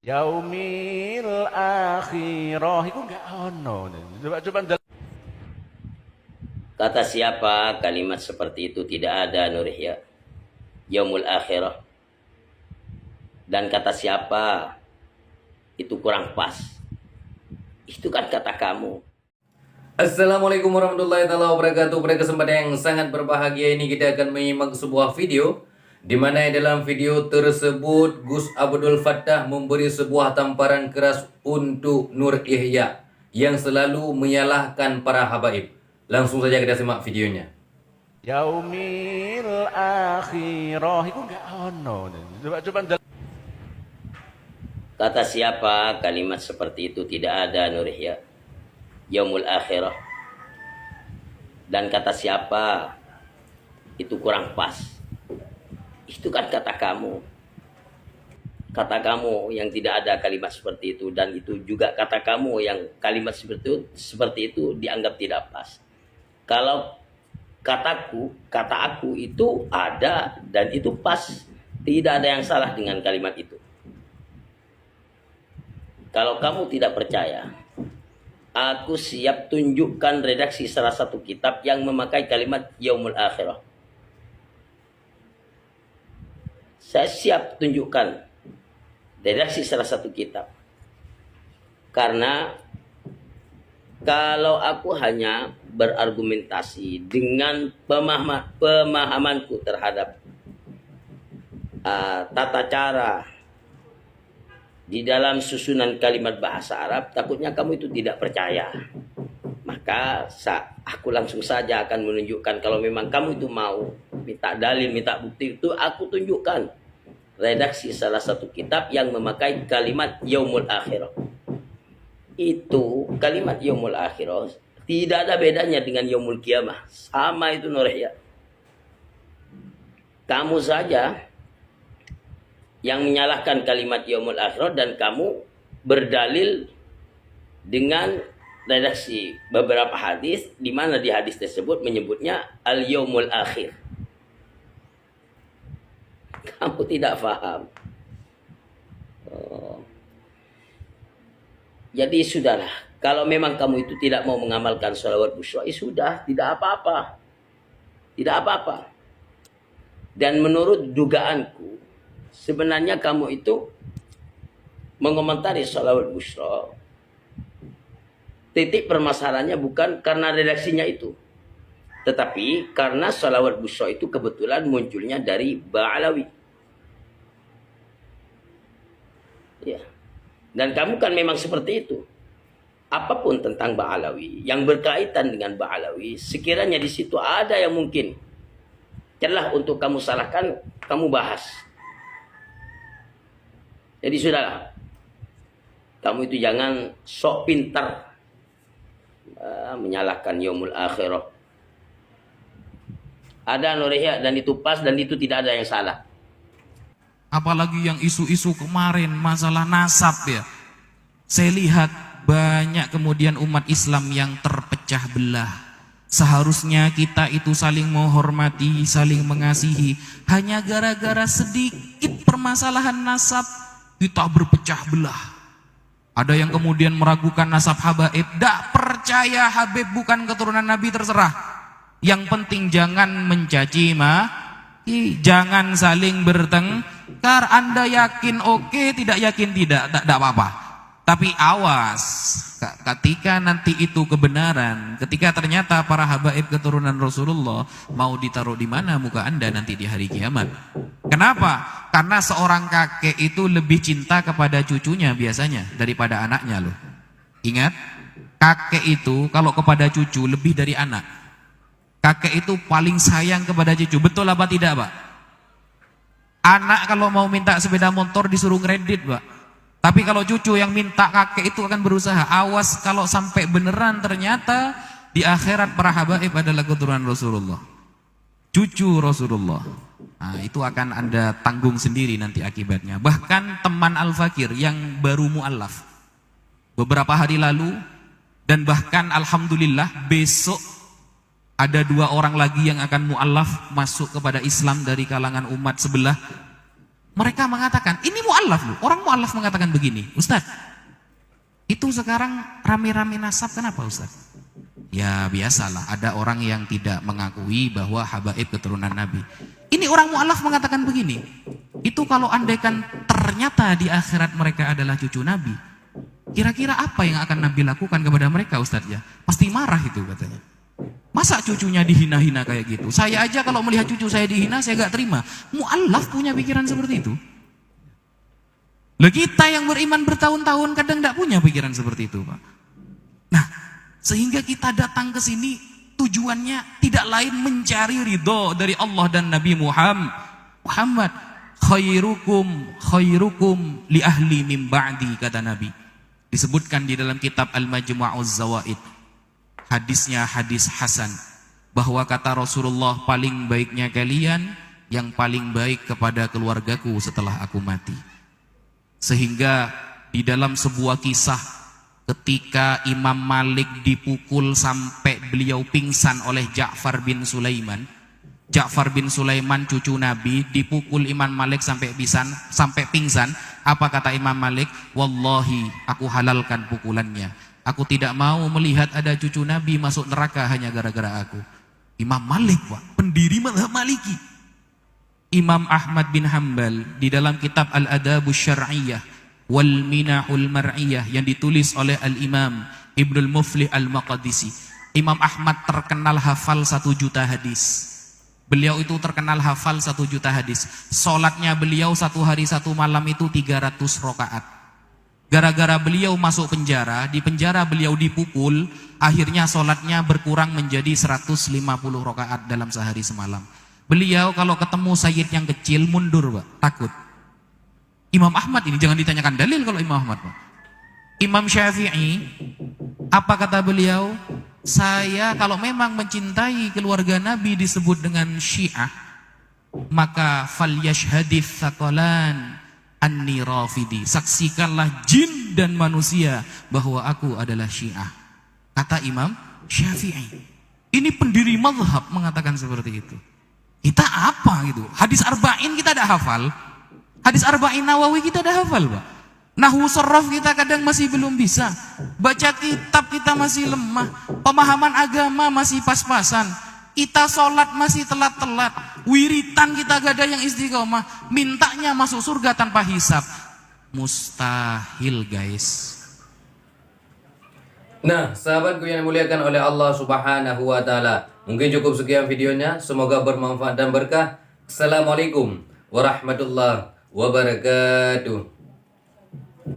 Yaumil akhirah iku enggak ono. Coba Kata siapa kalimat seperti itu tidak ada Nur Ihya? Yaumul akhirah. Dan kata siapa itu kurang pas? Itu kan kata kamu. Assalamualaikum warahmatullahi wabarakatuh. Pada kesempatan yang sangat berbahagia ini kita akan menyimak sebuah video di mana dalam video tersebut Gus Abdul Fattah memberi sebuah tamparan keras untuk Nur Ihya yang selalu menyalahkan para habaib. Langsung saja kita simak videonya. Yaumil akhirah iku enggak ono. Coba Kata siapa kalimat seperti itu tidak ada Nur Ihya? Yaumul akhirah. Dan kata siapa itu kurang pas? Itu kan kata kamu. Kata kamu yang tidak ada kalimat seperti itu, dan itu juga kata kamu yang kalimat seperti itu dianggap tidak pas. Kalau kata aku itu ada dan itu pas, tidak ada yang salah dengan kalimat itu. Kalau kamu tidak percaya, aku siap tunjukkan redaksi salah satu kitab yang memakai kalimat yaumul akhirah. Saya siap tunjukkan redaksi salah satu kitab. Karena kalau aku hanya berargumentasi dengan pemahamanku terhadap tata cara di dalam susunan kalimat bahasa Arab, takutnya kamu itu tidak percaya. Maka aku langsung saja akan menunjukkan. Kalau memang kamu itu mau minta dalil, minta bukti, itu aku tunjukkan redaksi salah satu kitab yang memakai kalimat yaumul akhirah. Itu kalimat yaumul akhirah tidak ada bedanya dengan yaumul kiamah. Sama itu Nur Ihya. Kamu saja yang menyalahkan kalimat yaumul akhirah, dan kamu berdalil dengan redaksi beberapa hadis di mana di hadis tersebut menyebutnya al yaumul akhir. Kamu tidak paham. Jadi sudahlah, kalau memang kamu itu tidak mau mengamalkan sholawat busyra, sudah, tidak apa-apa. Tidak apa-apa. Dan menurut dugaanku, sebenarnya kamu itu mengomentari sholawat busyra, titik permasalahannya bukan karena redaksinya itu, tetapi karena sholawat busyra itu kebetulan munculnya dari Ba'alawi. Ya. Dan kamu kan memang seperti itu. Apapun tentang Ba'alawi yang berkaitan dengan Ba'alawi, sekiranya di situ ada yang mungkin celah untuk kamu salahkan, kamu bahas. Jadi sudahlah, kamu itu jangan sok pintar menyalahkan yaumul akhirah. Ada Nur Ihya, dan itu pas, dan itu tidak ada yang salah. Apalagi yang isu-isu kemarin masalah nasab ya. Saya lihat banyak kemudian umat Islam yang terpecah belah. Seharusnya kita itu saling menghormati, saling mengasihi. Hanya gara-gara sedikit permasalahan nasab kita berpecah belah. Ada yang kemudian meragukan nasab habaib. Tak percaya Habib bukan keturunan Nabi, terserah. Yang penting jangan mencaci jangan saling bertengkar. Anda yakin oke, tidak yakin tidak apa-apa. Tapi awas, ketika nanti itu kebenaran, ketika ternyata para habaib keturunan Rasulullah, mau ditaruh di mana muka Anda nanti di hari kiamat? Kenapa? Karena seorang kakek itu lebih cinta kepada cucunya biasanya daripada anaknya loh. Ingat, kakek itu kalau kepada cucu lebih dari anak. Kakek itu paling sayang kepada cucu. Betul apa tidak, Pak? Anak kalau mau minta sepeda motor disuruh kredit, Pak. Tapi kalau cucu yang minta, kakek itu akan berusaha. Awas kalau sampai beneran ternyata di akhirat para habaib adalah keturunan Rasulullah, cucu Rasulullah. Nah, itu akan Anda tanggung sendiri nanti akibatnya. Bahkan teman Al-Fakir yang baru mu'allaf beberapa hari lalu, dan bahkan alhamdulillah besok ada 2 orang lagi yang akan mu'allaf masuk kepada Islam dari kalangan umat sebelah. Mereka mengatakan, ini mu'allaf loh. Orang mu'allaf mengatakan begini, Ustaz, itu sekarang rame-rame nasab kenapa Ustaz? Ya biasalah, ada orang yang tidak mengakui bahwa habaib keturunan Nabi. Ini orang mu'allaf mengatakan begini, itu kalau andaikan ternyata di akhirat mereka adalah cucu Nabi, kira-kira apa yang akan Nabi lakukan kepada mereka Ustaz ya? Pasti marah itu katanya. Masa cucunya dihina-hina kayak gitu? Saya aja kalau melihat cucu saya dihina, saya gak terima. Mu'allaf punya pikiran seperti itu. Lah kita yang beriman bertahun-tahun kadang gak punya pikiran seperti itu, Pak. Nah, sehingga kita datang ke sini tujuannya tidak lain mencari ridho dari Allah dan Nabi Muhammad. Khairukum li ahli min ba'di, kata Nabi. Disebutkan di dalam kitab Al-Majmu'uz Zawaid. Hadisnya hadis hasan, bahwa kata Rasulullah, paling baiknya kalian yang paling baik kepada keluargaku setelah aku mati. Sehingga di dalam sebuah kisah ketika Imam Malik dipukul sampai beliau pingsan oleh Ja'far bin Sulaiman. Ja'far bin Sulaiman cucu Nabi dipukul Imam Malik sampai pingsan. Apa kata Imam Malik? Wallahi aku halalkan pukulannya. Aku tidak mau melihat ada cucu Nabi masuk neraka hanya gara-gara aku. Imam Malik, Pak, pendiri mazhab Maliki. Imam Ahmad bin Hanbal di dalam kitab Al-Adabus Syar'iyyah wal Minahul Mar'iyah yang ditulis oleh Al-Imam Ibnul Muflih Al-Maqdisi. Imam Ahmad terkenal hafal 1 juta hadis. Beliau itu terkenal hafal 1 juta hadis. Salatnya beliau 1 hari 1 malam itu 300 rakaat. Gara-gara beliau masuk penjara, di penjara beliau dipukul, akhirnya sholatnya berkurang menjadi 150 rakaat dalam sehari semalam. Beliau kalau ketemu sayyid yang kecil mundur, Pak, takut. Imam Ahmad ini jangan ditanyakan dalil kalau Imam Ahmad, Pak. Imam Syafi'i, apa kata beliau? Saya kalau memang mencintai keluarga Nabi disebut dengan Syiah, maka falyashhadits tsaqalan anni rafidi, saksikanlah jin dan manusia bahwa aku adalah Syiah, kata Imam Syafi'i. Ini pendiri mazhab mengatakan seperti itu. Kita apa gitu? Hadis arba'in kita ada hafal, hadis arba'in Nawawi kita ada hafal, Pak. Nahwu sharaf kita kadang masih belum bisa, baca kitab kita masih lemah, pemahaman agama masih pas-pasan, kita sholat masih telat-telat, wiritan kita gak ada yang istiqomah, mintanya masuk surga tanpa hisab. Mustahil, guys. Nah, sahabatku yang dimuliakan oleh Allah Subhanahu wa taala, mungkin cukup sekian videonya, semoga bermanfaat dan berkah. Assalamualaikum warahmatullahi wabarakatuh.